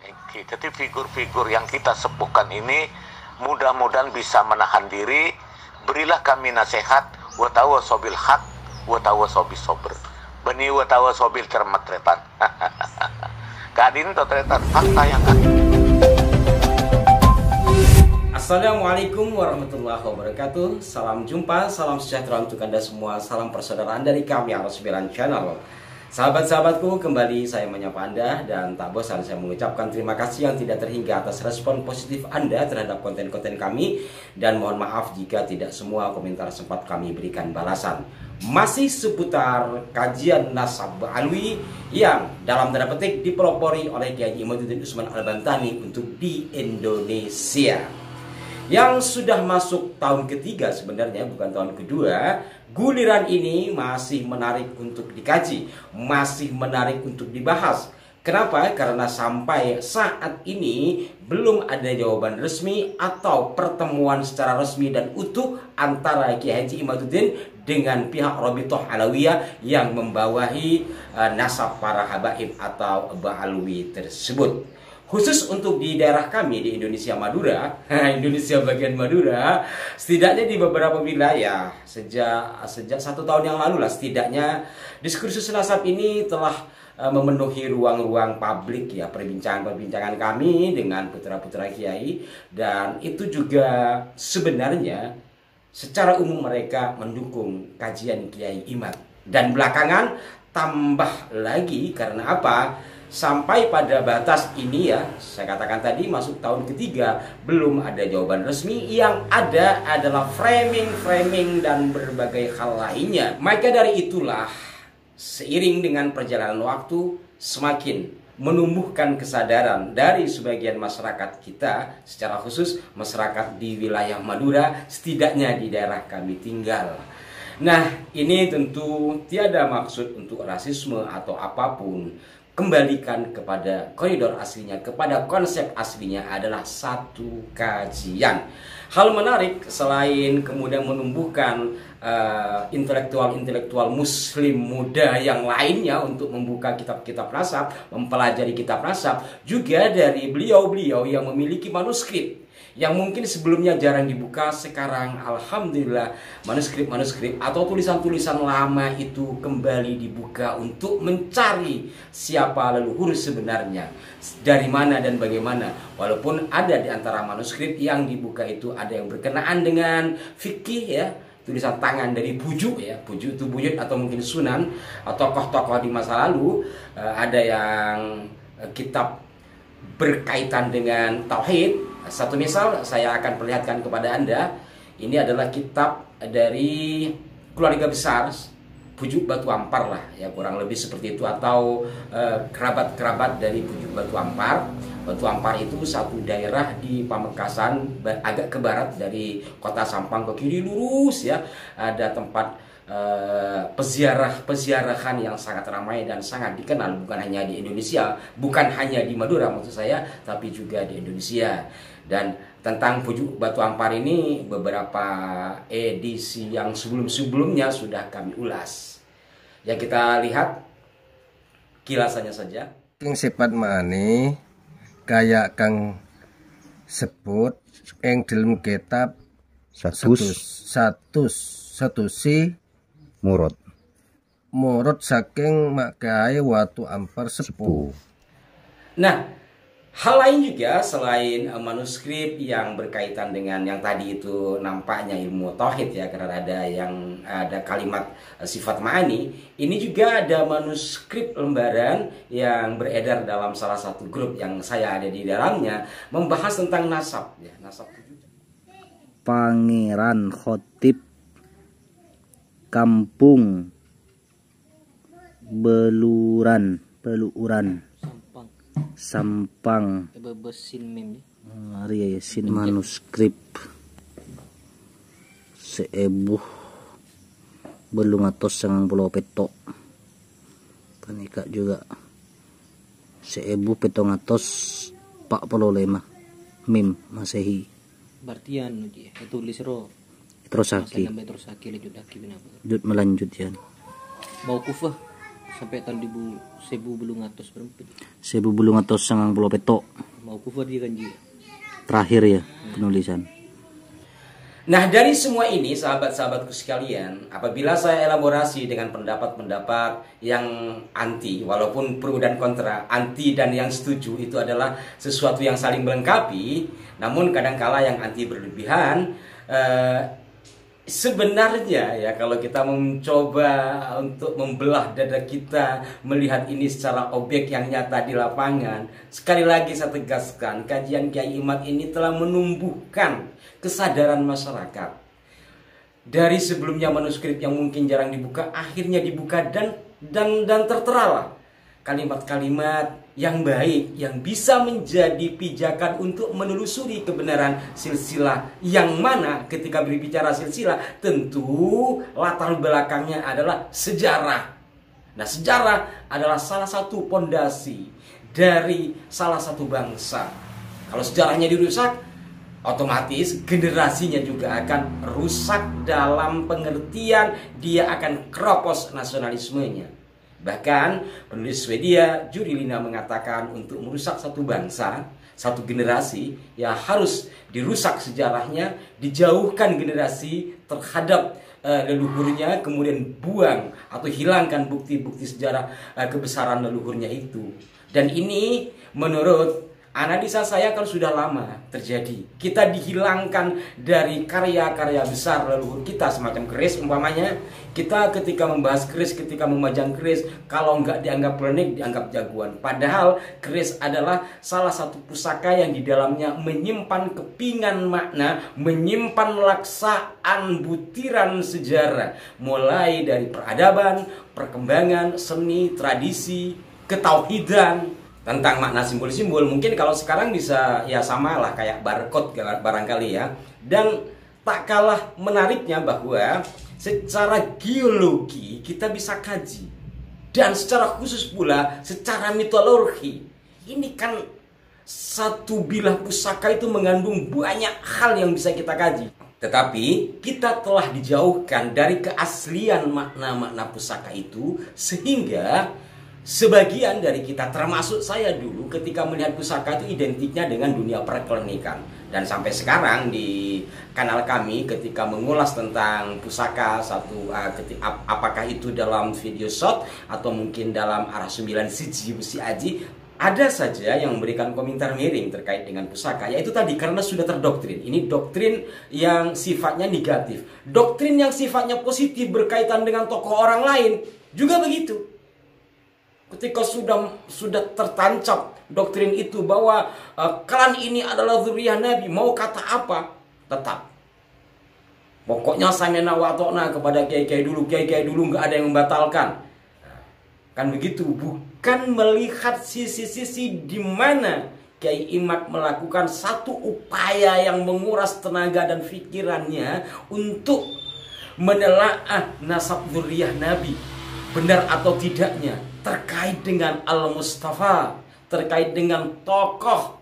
Jadi figur-figur yang kita sepuhkan ini mudah-mudahan bisa menahan diri. Berilah kami nasihat, wa tawasobil haq, wa tawasobil sober. Beni wa tawasobil cermat tretan. Kadin to tretan fakta yang Assalamualaikum warahmatullahi wabarakatuh. Salam jumpa, salam sejahtera untuk Anda semua. Salam persaudaraan dari kami Arosbilan Channel. Sahabat-sahabatku, kembali saya menyapa Anda dan tak bosan saya mengucapkan terima kasih yang tidak terhingga atas respon positif Anda terhadap konten-konten kami. Dan mohon maaf jika tidak semua komentar sempat kami berikan balasan. Masih seputar kajian nasab Alwi yang dalam tanda petik dipelopori oleh Kiai Imaduddin Usman Al-Bantani untuk di Indonesia. Yang sudah masuk tahun ketiga sebenarnya, bukan tahun kedua. Guliran ini masih menarik untuk dikaji, masih menarik untuk dibahas. Kenapa? Karena sampai saat ini belum ada jawaban resmi atau pertemuan secara resmi dan utuh antara Kiai Haji Imaduddin dengan pihak Rabithah Alawiyah yang membawahi nasab para habaib atau Ba'alwi tersebut. Khusus untuk di daerah kami di Indonesia Madura, Indonesia bagian Madura, setidaknya di beberapa wilayah sejak 1 tahun yang lalu lah setidaknya diskursus nasab ini telah memenuhi ruang-ruang publik ya, perbincangan-perbincangan kami dengan putra-putra kiai, dan itu juga sebenarnya secara umum mereka mendukung kajian Kiai Imad. Dan belakangan tambah lagi karena apa? Sampai pada batas ini ya, saya katakan tadi masuk tahun ketiga belum ada jawaban resmi. Yang ada adalah framing dan berbagai hal lainnya. Maka dari itulah seiring dengan perjalanan waktu semakin menumbuhkan kesadaran dari sebagian masyarakat kita, secara khusus masyarakat di wilayah Madura, setidaknya di daerah kami tinggal. Nah, ini tentu tiada maksud untuk rasisme atau apapun. Kembalikan kepada koridor aslinya, kepada konsep aslinya adalah satu kajian. Hal menarik selain kemudian menumbuhkan intelektual muslim muda yang lainnya untuk membuka kitab-kitab nasab, mempelajari kitab nasab, juga dari beliau-beliau yang memiliki manuskrip yang mungkin sebelumnya jarang dibuka. Sekarang alhamdulillah manuskrip atau tulisan-tulisan lama itu kembali dibuka untuk mencari siapa leluhur sebenarnya, dari mana dan bagaimana. Walaupun ada di antara manuskrip yang dibuka itu ada yang berkenaan dengan fikih ya, tulisan tangan dari bujuk ya, bujuk itu buyut atau mungkin sunan atau tokoh-tokoh di masa lalu. Ada yang kitab berkaitan dengan tauhid. Satu misal saya akan perlihatkan kepada Anda. Ini adalah kitab dari keluarga besar Bujuk Batu Ampar lah ya, kurang lebih seperti itu, atau kerabat-kerabat dari Bujuk Batu Ampar. Batu Ampar itu satu daerah di Pamekasan, agak ke barat dari kota Sampang, ke kiri lurus ya. Ada tempat peziarahan yang sangat ramai dan sangat dikenal, bukan hanya di Indonesia, bukan hanya di Madura maksud saya, tapi juga di Indonesia. Dan tentang Bujuk Batu Ampar ini beberapa edisi yang sebelum-sebelumnya sudah kami ulas. Ya, kita lihat kilasannya saja. King sifat mani kayak kang sebut ing dalam kitab satu si murut saking makai watu ampar sepuh. Nah, hal lain juga selain manuskrip yang berkaitan dengan yang tadi itu nampaknya ilmu tauhid ya, karena ada kalimat sifat ma'ani. Ini juga ada manuskrip lembaran yang beredar dalam salah satu grup yang saya ada di dalamnya, membahas tentang nasab ya, nasab. Pangeran Khotib Kampung Beluran Sampang Sin manuskrip seebuh belum atos sangang pulau petok panika juga seebuh petong atos 45 mim masehi Bartian tulis ro terus saki melanjut ya mau kufah sampai tahun 1000 berapa? 1090 petok. Mau cover dia kan Ji. Terakhir ya penulisan. Nah, dari semua ini sahabat-sahabatku sekalian, apabila saya elaborasi dengan pendapat-pendapat yang anti, walaupun pro dan kontra, anti dan yang setuju itu adalah sesuatu yang saling melengkapi, namun kadangkala yang anti berlebihan, sebenarnya ya kalau kita mencoba untuk membelah dada kita, melihat ini secara objek yang nyata di lapangan, sekali lagi saya tegaskan, kajian Kiai Imad ini telah menumbuhkan kesadaran masyarakat. Dari sebelumnya manuskrip yang mungkin jarang dibuka, akhirnya dibuka dan terteralah kalimat-kalimat yang baik yang bisa menjadi pijakan untuk menelusuri kebenaran silsilah, yang mana ketika berbicara silsilah tentu latar belakangnya adalah sejarah. Nah, sejarah adalah salah satu pondasi dari salah satu bangsa. Kalau sejarahnya dirusak, otomatis generasinya juga akan rusak dalam pengertian dia akan keropos nasionalismenya. Bahkan penulis Swedia Jurilina mengatakan untuk merusak satu bangsa, satu generasi, ya harus dirusak sejarahnya, dijauhkan generasi terhadap leluhurnya, kemudian buang atau hilangkan bukti-bukti sejarah kebesaran leluhurnya itu. Dan ini menurut analisa saya kan sudah lama terjadi. Kita dihilangkan dari karya-karya besar leluhur kita, semacam keris umpamanya. Kita ketika membahas keris, ketika memajang keris, kalau nggak dianggap klenik, dianggap jagoan. Padahal keris adalah salah satu pusaka yang di dalamnya menyimpan kepingan makna, menyimpan laksaan butiran sejarah. Mulai dari peradaban, perkembangan, seni, tradisi, ketauhidan, tentang makna simbol-simbol. Mungkin kalau sekarang bisa ya sama lah kayak barcode barangkali ya. Dan tak kalah menariknya bahwa secara geologi kita bisa kaji, dan secara khusus pula secara mitologi. Ini kan satu bilah pusaka itu mengandung banyak hal yang bisa kita kaji. Tetapi kita telah dijauhkan dari keaslian makna-makna pusaka itu, sehingga sebagian dari kita, termasuk saya dulu, ketika melihat pusaka itu identiknya dengan dunia perkelenikan. Dan sampai sekarang di kanal kami ketika mengulas tentang pusaka apakah itu dalam video shot atau mungkin dalam arah 9 siji besi aji, ada saja yang memberikan komentar miring terkait dengan pusaka, yaitu tadi karena sudah terdoktrin. Ini doktrin yang sifatnya negatif. Doktrin yang sifatnya positif berkaitan dengan tokoh orang lain juga begitu. Ketika sudah tertancap doktrin itu bahwa klan ini adalah zuriyah Nabi, mau kata apa tetap. Pokoknya samena wa ta'na kepada kiai-kiai dulu nggak ada yang membatalkan. Kan begitu, bukan melihat sisi-sisi di mana Kiai Imad melakukan satu upaya yang menguras tenaga dan pikirannya untuk menelaah nasab zuriyah Nabi, benar atau tidaknya, terkait dengan Al-Mustafa, terkait dengan tokoh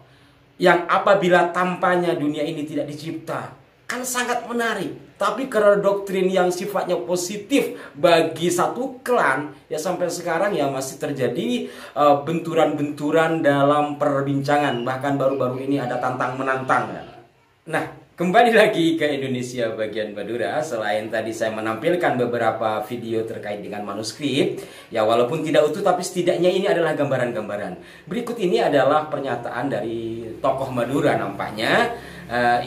yang apabila tanpanya dunia ini tidak dicipta. Kan sangat menarik. Tapi karena doktrin yang sifatnya positif bagi satu klan, ya sampai sekarang ya masih terjadi benturan-benturan dalam perbincangan. Bahkan baru-baru ini ada tantang-menantang. Nah, kembali lagi ke Indonesia bagian Madura. Selain tadi saya menampilkan beberapa video terkait dengan manuskrip, ya walaupun tidak utuh tapi setidaknya ini adalah gambaran-gambaran. Berikut ini adalah pernyataan dari tokoh Madura nampaknya,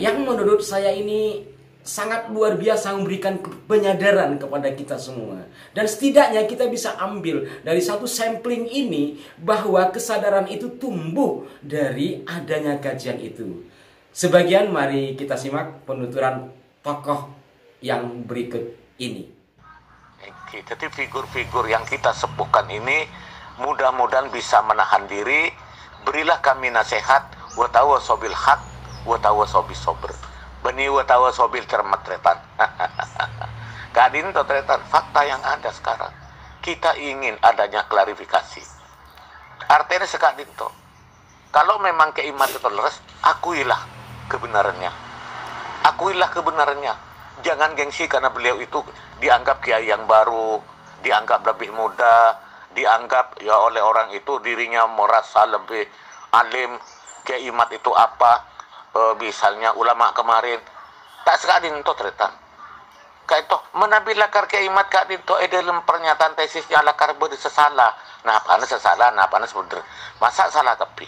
yang menurut saya ini sangat luar biasa, memberikan penyadaran kepada kita semua. Dan setidaknya kita bisa ambil dari satu sampling ini bahwa kesadaran itu tumbuh dari adanya kajian itu. Sebagian mari kita simak penuturan tokoh yang berikut ini. Jadi figur-figur yang kita sepuhkan ini mudah-mudahan bisa menahan diri. Berilah kami nasihat, wa tawasobil haq, wa tawasobil sober. Beni wa tawasobil cermatretan. Kadin totretan, fakta yang ada sekarang. Kita ingin adanya klarifikasi. Artinya sekadin to. Kalau memang keiman itu leres, akuilah kebenarannya. Akuilah kebenarannya. Jangan gengsi karena beliau itu dianggap kiai yang baru, dianggap lebih muda, dianggap ya oleh orang itu dirinya merasa lebih alim, keimat itu apa, misalnya ulama kemarin tak sekali itu cerita kayak itu menabi lakar keimat kak itu dalam pernyataan tesisnya lakar bersesalah nah panas sesalah nah panas bener masa salah tapi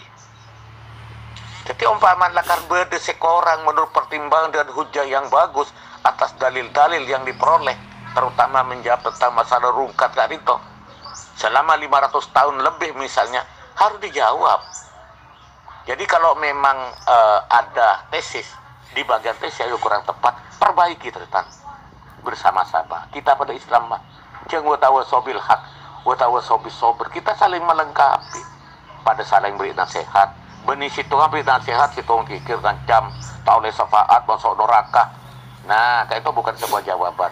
jadi umpama lakar berdesekorang menurut pertimbangan dan hujah yang bagus atas dalil-dalil yang diperoleh terutama menjawab tentang masalah rungkat kak itu selama 500 tahun lebih misalnya harus dijawab. Jadi kalau memang ada tesis di bagian tesis yang kurang tepat, perbaiki terus bersama-sama. Kita pada Islam mah jeung watawasobil haq, watawasobil sober. Kita saling melengkapi pada saling beri nasihat. Benih situ beri nasihat, situ kikir ngancam, taule syafaat, masuk neraka. Nah, kayak itu bukan sebuah jawaban.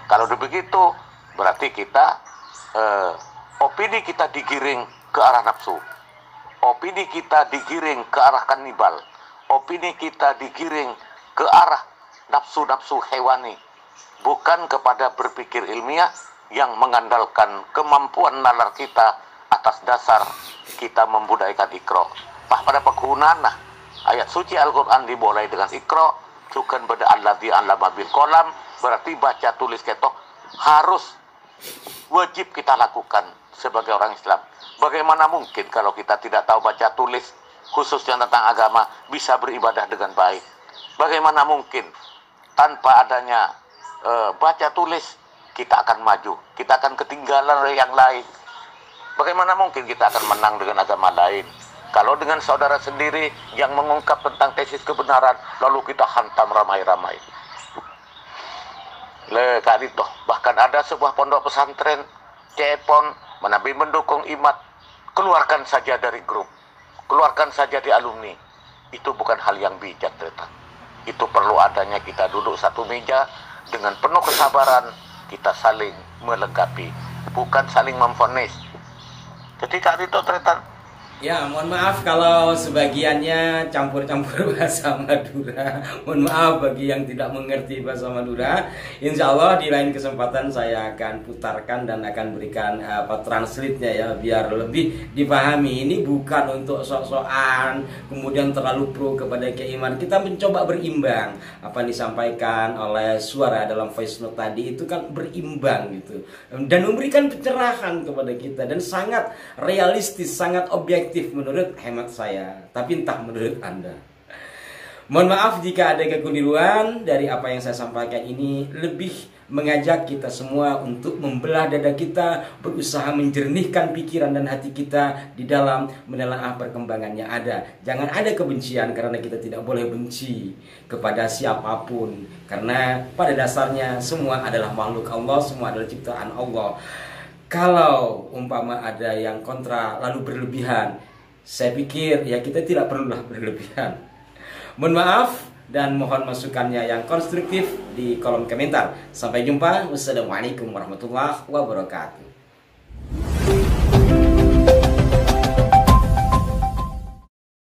Kalau begitu, berarti kita opini kita digiring ke arah nafsu. Opini kita digiring ke arah kanibal. Opini kita digiring ke arah nafsu-nafsu hewani. Bukan kepada berpikir ilmiah yang mengandalkan kemampuan nalar kita atas dasar kita membudayakan ikro. Pada penggunaan ayat suci Al-Quran dimulai dengan ikro. Cukan beda alladzi allama bil qalam. Berarti baca tulis ketok harus wajib kita lakukan sebagai orang Islam. Bagaimana mungkin kalau kita tidak tahu baca tulis, khususnya tentang agama, bisa beribadah dengan baik? Bagaimana mungkin tanpa adanya baca tulis, kita akan maju, kita akan ketinggalan dari yang lain? Bagaimana mungkin kita akan menang dengan agama lain? Kalau dengan saudara sendiri yang mengungkap tentang tesis kebenaran, lalu kita hantam ramai-ramai. Bahkan ada sebuah pondok pesantren, Cepon, menabi mendukung imat. Keluarkan saja dari grup, keluarkan saja di alumni. Itu bukan hal yang bijak, ternyata. Itu perlu adanya kita duduk satu meja dengan penuh kesabaran, kita saling melengkapi, bukan saling memvonis. Jadi kali itu ternyata. Ya, mohon maaf kalau sebagiannya campur-campur bahasa Madura. Mohon maaf bagi yang tidak mengerti bahasa Madura. Insya Allah di lain kesempatan saya akan putarkan dan akan berikan translate-nya ya, biar lebih dipahami. Ini bukan untuk sok-sokan, kemudian terlalu pro kepada keimanan. Kita mencoba berimbang. Apa yang disampaikan oleh suara dalam voice note tadi itu kan berimbang gitu. Dan memberikan pencerahan kepada kita. Dan sangat realistis, sangat objektif menurut hemat saya, tapi entah menurut Anda. Mohon maaf jika ada kekeliruan dari apa yang saya sampaikan ini. Lebih mengajak kita semua untuk membelah dada kita, berusaha menjernihkan pikiran dan hati kita di dalam menelaah perkembangan yang ada. Jangan ada kebencian, karena kita tidak boleh benci kepada siapapun, karena pada dasarnya semua adalah makhluk Allah, semua adalah ciptaan Allah. Kalau umpama ada yang kontra lalu berlebihan, saya pikir ya kita tidak perlulah berlebihan. Mohon maaf dan mohon masukannya yang konstruktif di kolom komentar. Sampai jumpa. Wassalamualaikum warahmatullahi wabarakatuh.